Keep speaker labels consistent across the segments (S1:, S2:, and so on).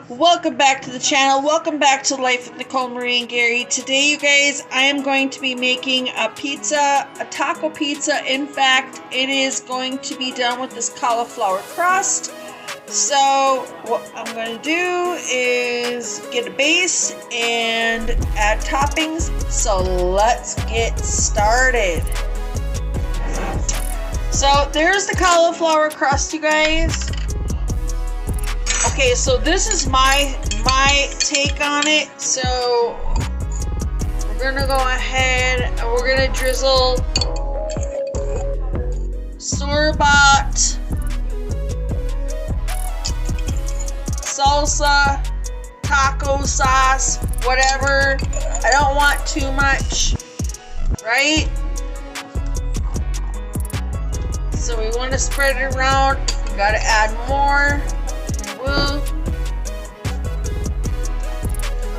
S1: Welcome back to the channel. Welcome back to Life with Nicole Marie and Gary. Today, you guys, I am going to be making a pizza, a taco pizza. In fact, it is going to be done with this cauliflower crust. So what I'm going to do is get a base and add toppings. So let's get started. So there's the cauliflower crust, you guys. Okay, so this is my take on it. So we're gonna go ahead and we're gonna drizzle store-bought salsa, taco sauce, whatever. I don't want too much, right? So we want to spread it around. We gotta add more.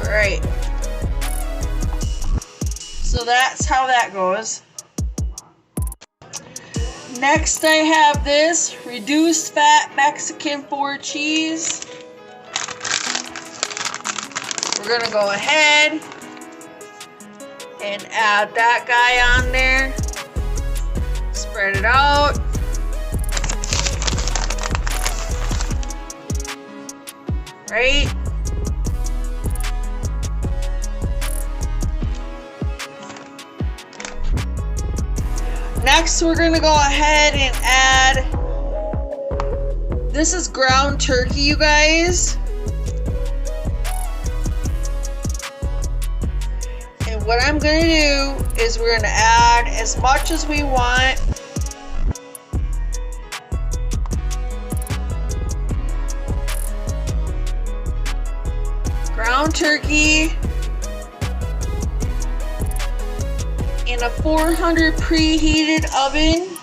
S1: Alright, so that's how that goes. Next I have this reduced fat Mexican 4 cheese. We're gonna go ahead and add that guy on there. Spread it out. Right? Next, we're gonna go ahead and add, this is ground turkey, you guys. And what I'm gonna do is we're gonna add as much as we want. Ground turkey in a 400 preheated oven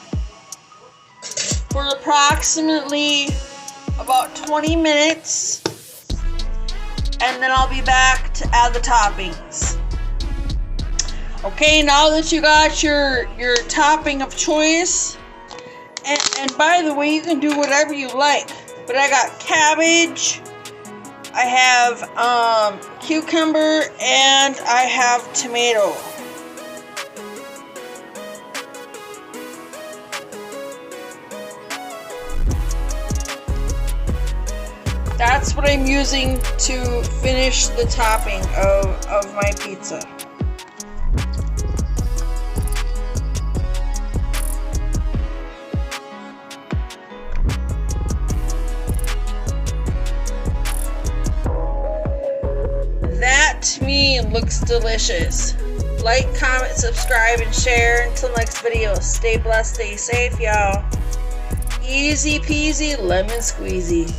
S1: for approximately about 20 minutes, and then I'll be back to add the toppings. Okay, now that you got your topping of choice, and by the way, you can do whatever you like, but I got cabbage, I have cucumber, and I have tomato. That's what I'm using to finish the topping of my pizza. That to me looks delicious. Like, comment, subscribe, and share. Until next video, stay blessed, stay safe, y'all. Easy peasy, lemon squeezy.